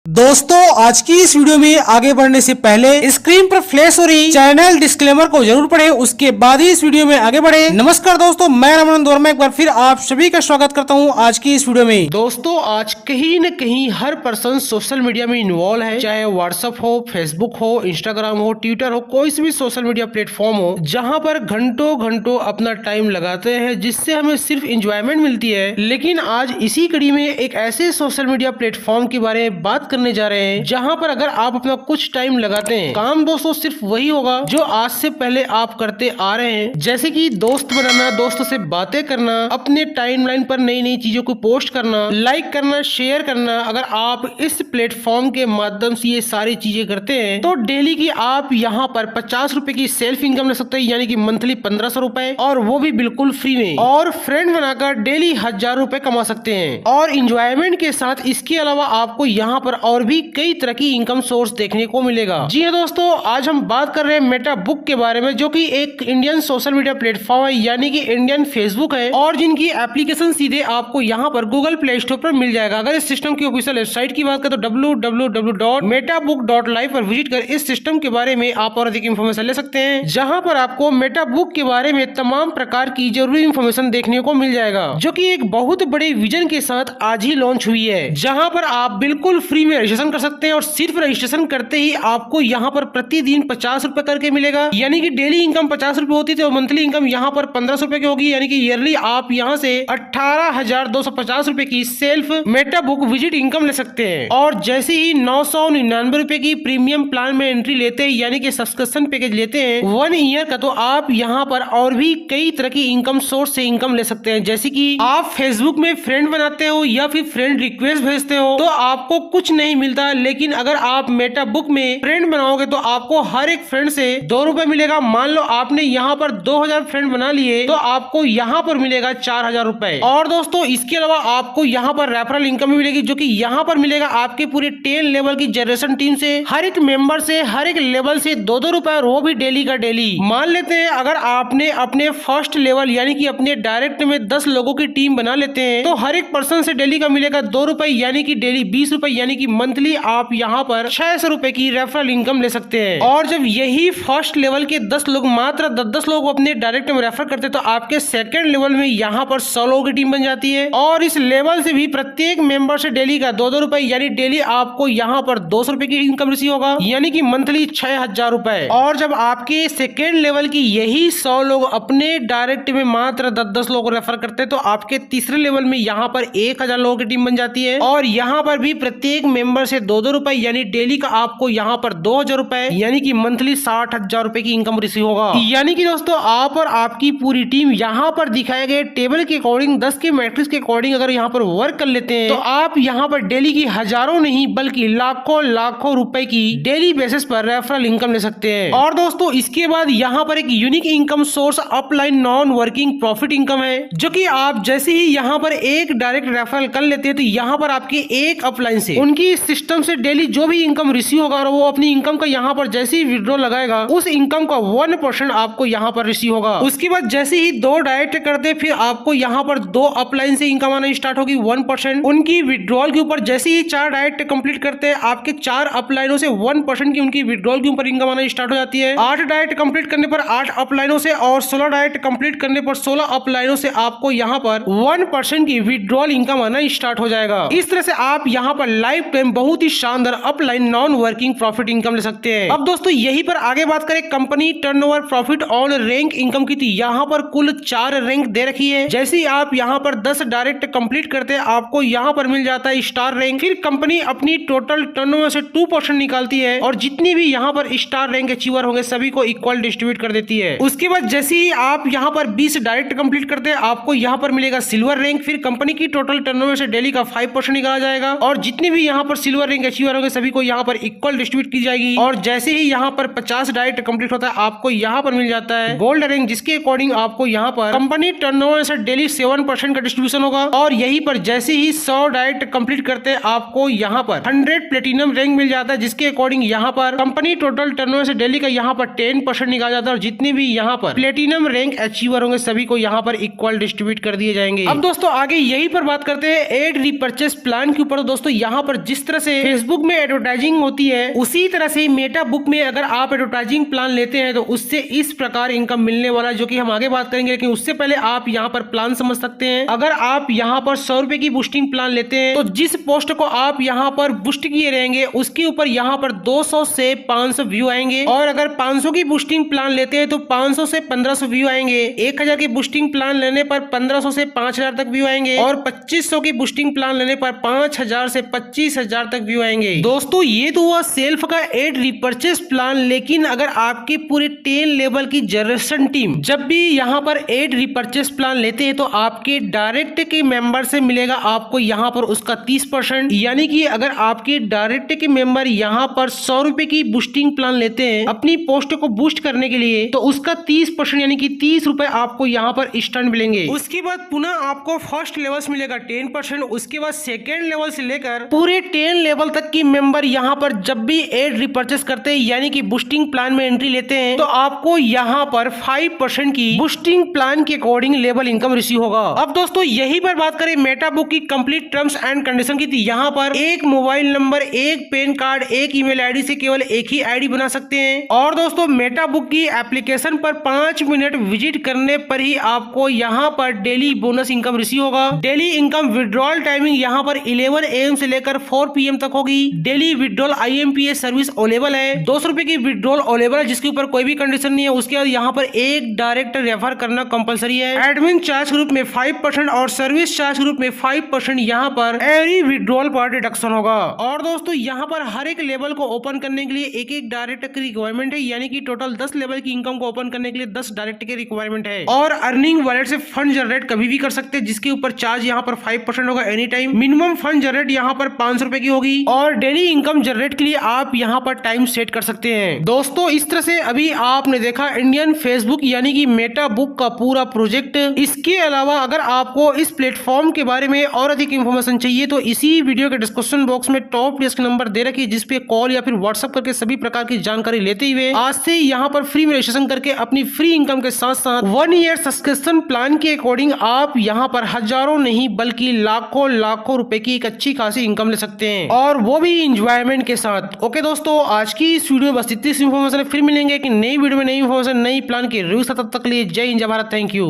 दोस्तों आज की इस वीडियो में आगे बढ़ने से पहले स्क्रीन पर फ्लैश हो रही चैनल डिस्क्लेमर को जरूर पढ़ें, उसके बाद ही इस वीडियो में आगे बढ़े। नमस्कार दोस्तों, मैं रमन वर्मा एक बार फिर आप सभी का स्वागत करता हूं आज की इस वीडियो में। दोस्तों आज कहीं न कहीं हर पर्सन सोशल मीडिया में इन्वॉल्व है, चाहे व्हाट्सएप हो, फेसबुक हो, इंस्टाग्राम हो, ट्विटर हो, कोई सी भी सोशल मीडिया प्लेटफॉर्म हो जहाँ पर घंटों घंटों अपना टाइम लगाते हैं जिससे हमें सिर्फ इंजॉयमेंट मिलती है। लेकिन आज इसी कड़ी में एक ऐसे सोशल मीडिया प्लेटफॉर्म के बारे में बात करने जा रहे हैं जहां पर अगर आप अपना कुछ टाइम लगाते हैं, काम दोस्तों सिर्फ वही होगा जो आज से पहले आप करते आ रहे हैं, जैसे कि दोस्त बनाना, दोस्तों से बातें करना, अपने टाइमलाइन पर नई नई चीजों को पोस्ट करना, लाइक करना, शेयर करना। अगर आप इस प्लेटफॉर्म के माध्यम से ये सारी चीजें करते हैं तो डेली की आप यहाँ पर 50 रुपए की सेल्फ इनकम ले सकते हैं, यानी कि मंथली 1500 रुपए, और वो भी बिल्कुल फ्री में, और फ्रेंड बनाकर डेली 1000 रुपए कमा सकते हैं। और इंजॉयमेंट के साथ इसके अलावा आपको यहाँ पर और भी कई तरह की इनकम सोर्स देखने को मिलेगा। जी हाँ दोस्तों, आज हम बात कर रहे हैं मेटा बुक के बारे में, जो कि एक इंडियन सोशल मीडिया प्लेटफॉर्म है, यानी कि इंडियन फेसबुक है, और जिनकी एप्लीकेशन सीधे आपको यहाँ पर गूगल प्ले स्टोर पर मिल जाएगा। अगर इस सिस्टम की ऑफिशियल वेबसाइट की बात करें तो www.metabook.live पर विजिट कर इस सिस्टम के बारे में आप और अधिक इन्फॉर्मेशन ले सकते हैं, जहाँ पर आपको मेटा बुक के बारे में तमाम प्रकार की जरूरी इन्फॉर्मेशन देखने को मिल जाएगा, जो कि एक बहुत बड़े विजन के साथ आज ही लॉन्च हुई है, जहाँ पर आप बिल्कुल फ्री में रजिस्ट्रेशन कर सकते हैं। और सिर्फ रजिस्ट्रेशन करते ही आपको यहाँ पर प्रतिदिन 50 रुपए करके मिलेगा, यानी कि डेली इनकम 50 रुपए होती थी और मंथली इनकम यहाँ पर 1500 रुपए की होगी, यानी कि ईयरली आप यहाँ से 18,250 रुपए की self Meta book visit income ले सकते हैं। और जैसे ही 999 रुपए की प्रीमियम प्लान में एंट्री लेते हैं, यानी कि सब्सक्रिप्शन पैकेज लेते हैं 1 ईयर का, तो आप यहाँ पर और भी कई तरह की इनकम सोर्स से इनकम ले सकते हैं। जैसे कि आप फेसबुक में फ्रेंड बनाते हो या फिर फ्रेंड रिक्वेस्ट भेजते हो तो आपको कुछ नहीं मिलता, लेकिन अगर आप मेटा बुक में फ्रेंड बनाओगे तो आपको हर एक फ्रेंड से 2 रुपए मिलेगा। मान लो आपने यहाँ पर 2000 फ्रेंड बना लिए तो आपको यहाँ पर मिलेगा 4000 रुपए। और दोस्तों इसके अलावा आपको यहाँ पर रेफरल इनकम मिलेगी, जो कि यहाँ पर मिलेगा आपके पूरे 10 लेवल की जनरेशन टीम से, हर एक मेंबर से, हर एक लेवल से 2-2 रुपए, और वो भी डेली का डेली। मान लेते हैं अगर आपने अपने फर्स्ट लेवल यानी कि अपने डायरेक्ट में 10 लोगों की टीम बना लेते हैं तो हर एक पर्सन से डेली का मिलेगा 2 रुपए, यानी कि डेली 20 रुपए, यानी कि मंथली आप यहाँ पर 600 रुपए की रेफरल इनकम ले सकते हैं। और जब यही फर्स्ट लेवल के 10 लोग, मात्र 10 लोग अपने डायरेक्ट में रेफर करते तो आपके सेकंड लेवल में यहाँ पर 100 लोगों की टीम बन जाती है, और इस लेवल से भी प्रत्येक मेंबर से डेली का 2-2 रुपए, यानी डेली आपको यहाँ पर 200 रुपए की इनकम रिसीव होगा, यानी कि मंथली 6000 रुपए। और जब आपके सेकेंड लेवल की यही 100 लोग अपने डायरेक्ट में मात्र 10-10 लोग रेफर करते तो आपके तीसरे लेवल में यहाँ पर 1000 लोगों की टीम बन जाती है, और यहाँ पर भी प्रत्येक मेंबर से 2-2 रुपए, यानी डेली का आपको यहाँ पर 2000 रुपए, यानी कि मंथली 60,000 रुपए की इनकम रिसीव होगा। यानी कि दोस्तों आप और आपकी पूरी टीम यहाँ पर दिखाए गए टेबल के अकॉर्डिंग, 10 के मैट्रिक्स के अकॉर्डिंग अगर यहाँ पर वर्क कर लेते हैं तो आप यहाँ पर डेली की हजारों नहीं बल्कि लाखों लाखों रुपए की डेली बेसिस पर रेफरल इनकम ले सकते हैं। और दोस्तों इसके बाद यहाँ पर एक unique income source upline non working profit income है, जो कि आप जैसे ही यहाँ पर एक डायरेक्ट रेफरल कर लेते हैं तो यहाँ पर आपके एक अपलाइन से उनकी सिस्टम से डेली जो भी इनकम रिसीव होगा और वो अपनी इनकम का यहाँ पर जैसे ही विड्रॉ लगाएगा उस इनकम का 1% आपको यहाँ पर रिसीव होगा। उसके बाद जैसे ही 2 डायरेक्ट करते फिर आपको यहाँ पर 2 अपलाइन से इनकम आना स्टार्ट होगी 1%। उनकी विड्रॉल के ऊपर जैसे ही 4 डायरेक्ट कंप्लीट करते हैं आपके 4 अपलाइनों से 1% की उनकी विड्रॉल के ऊपर इनकम आना स्टार्ट हो जाती है। 8 डायरेक्ट कंप्लीट करने पर 8 अपलाइनों से और 16 डायरेक्ट कंप्लीट करने पर 16 अपलाइनों से आपको यहाँ पर 1% की विड्रॉल इनकम आना स्टार्ट हो जाएगा। इस तरह से आप यहाँ पर लाइफ टाइम बहुत ही शानदार upline non working profit income ले सकते हैं। अब दोस्तों यहीं पर आगे बात करें company turnover profit on rank income की, तो यहाँ पर कुल 4 रैंक दे रखी है। जैसे ही आप यहाँ पर 10 डायरेक्ट कंप्लीट करते हैं आपको यहाँ पर मिल जाता है स्टार रैंक। फिर कंपनी अपनी टोटल टर्नओवर से 2% निकालती है और जितनी भी यहाँ पर स्टार रैंक अचीवर होंगे सभी को इक्वल डिस्ट्रीब्यूट कर देती है। उसके बाद जैसे ही आप यहाँ पर 20 डायरेक्ट कंप्लीट करते हैं आपको यहाँ पर मिलेगा सिल्वर रैंक। फिर कंपनी की टोटल टर्नओवर से डेली का 5% निकाला जाएगा और जितनी भी यहाँ पर सिल्वर रैंक अचीवर होंगे सभी को यहाँ पर इक्वल डिस्ट्रीब्यूट की जाएगी। और जैसे ही यहाँ पर 50 डायरेक्ट कंप्लीट होता है आपको यहाँ पर मिल जाता है गोल्ड रैंक, जिसके अकॉर्डिंग आपको यहाँ पर कंपनी टर्नओवर से डेली 7% का डिस्ट्रीब्यूशन होगा। और यहीं पर जैसे ही 100 डायरेक्ट कंप्लीट करते हैं आपको यहाँ पर 100 प्लेटिनम रैंक मिल जाता है, जिसके अकॉर्डिंग यहाँ पर कंपनी टोटल टर्नओवर से डेली का यहाँ पर 10% निकाला जाता है और जितने भी यहाँ पर प्लेटिनम रैंक अचीवर होंगे सभी को यहाँ पर इक्वल डिस्ट्रीब्यूट कर दिए जाएंगे। अब दोस्तों आगे यही पर बात करते हैं एड रिपर्चेस प्लान के ऊपर। दोस्तों यहाँ पर जिस जिस तरह से फेसबुक में एडवर्टाइजिंग होती है उसी तरह से मेटा बुक में अगर आप एडवर्टाइजिंग प्लान लेते हैं तो उससे इस प्रकार इनकम मिलने वाला, जो कि हम आगे बात करेंगे। लेकिन उससे पहले आप यहाँ पर प्लान समझ सकते हैं। अगर आप यहाँ पर 100 रुपए की बूस्टिंग प्लान लेते हैं तो जिस पोस्ट को आप यहाँ पर बूस्ट किए रहेंगे उसके ऊपर यहाँ पर 200 से 500 व्यू आएंगे। और अगर 500 की बूस्टिंग प्लान लेते हैं तो 500 से 1500 व्यू आएंगे। 1000 की बूस्टिंग प्लान लेने पर 1500 से 5000 तक व्यू आएंगे। और 2500 की बूस्टिंग प्लान लेने पर 5000 से 25000 तक व्यू आएंगे। दोस्तों ये तो हुआ सेल्फ का एड रिपर्चेस प्लान। लेकिन अगर आपकी पूरे 10 लेवल की जनरेशन टीम जब भी यहाँ पर एड रिपर्चेस प्लान लेते हैं तो आपके डायरेक्ट के मेंबर से मिलेगा आपको यहाँ पर उसका 30%। यानी कि अगर आपके डायरेक्ट के मेंबर यहाँ पर 100 रुपए की बूस्टिंग प्लान लेते हैं अपनी पोस्ट को बूस्ट करने के लिए तो उसका 30% यानी कि 30 रुपए आपको यहाँ पर इंस्टेंट मिलेंगे। उसके बाद पुनः आपको फर्स्ट लेवल से मिलेगा 10%। उसके बाद सेकेंड लेवल से लेकर पूरे 10 लेवल तक की मेंबर यहाँ पर जब भी एड रिपर्चेस करते हैं यानी कि बूस्टिंग प्लान में एंट्री लेते हैं तो आपको यहाँ पर 5% की बूस्टिंग प्लान के अकॉर्डिंग लेवल इनकम रिसीव होगा। अब दोस्तों यही पर बात करें मेटा बुक की कंप्लीट टर्म्स एंड कंडीशन की, यहाँ पर एक मोबाइल नंबर, एक पैन कार्ड, एक ईमेल आईडी से केवल एक ही आईडी बना सकते हैं। और दोस्तों मेटा बुक की एप्लीकेशन पर 5 मिनट विजिट करने पर ही आपको यहाँ पर डेली बोनस इनकम रिसीव होगा। डेली इनकम विड्रॉल टाइमिंग यहाँ पर 11 AM से लेकर 4 PM तक होगी। Daily withdrawal IMPS service available है। 200 रुपए की विड्रॉल अवेलेबल है जिसके ऊपर कोई भी कंडीशन नहीं है। उसके बाद यहाँ पर एक डायरेक्ट रेफर करना कंपलसरी है। एडमिन चार्ज ग्रुप में 5% और सर्विस चार्ज ग्रुप में 5% यहाँ पर एवरी विड्रॉल पर डिडक्शन होगा। और दोस्तों यहाँ पर हर एक लेवल को ओपन करने के लिए एक एक डायरेक्ट की रिक्वायरमेंट है। यानी कि टोटल 10 लेवल की इनकम को ओपन करने के लिए 10 डायरेक्ट की रिक्वायरमेंट है। और अर्निंग वॉलेट से फंड जनरेट कभी भी कर सकते हैं जिसके ऊपर चार्ज यहाँ पर 5% होगा any time. Minimum fund generate यहाँ पर 500 रुपए की होगी। और डेली इनकम जनरेट के लिए आप यहाँ पर टाइम सेट कर सकते हैं। दोस्तों इस तरह से अभी आपने देखा इंडियन फेसबुक यानी कि मेटा बुक का पूरा प्रोजेक्ट। इसके अलावा अगर आपको इस प्लेटफॉर्म के बारे में और अधिक इंफॉर्मेशन चाहिए तो इसी वीडियो के डिस्क्रिप्शन बॉक्स में टॉप डेस्क नंबर दे रखिए जिसपे कॉल या फिर व्हाट्सएप करके सभी प्रकार की जानकारी लेते हुए आज से यहाँ पर फ्री में रजिस्ट्रेशन करके अपनी फ्री इनकम के साथ साथ 1 ईयर सब्सक्रिप्शन प्लान के अकॉर्डिंग आप यहाँ पर हजारों नहीं बल्कि लाखों लाखों रुपए की एक अच्छी खासी इनकम ले सकते हैं और वो भी इंजॉयमेंट के साथ। ओके दोस्तों आज की इस वीडियो में बस इतनी इंफॉर्मेशन। फिर मिलेंगे कि नई वीडियो में नई इंफॉर्मेशन नई प्लान की रिव्यू। तब तक के लिए जय हिंद जय भारत। Thank you.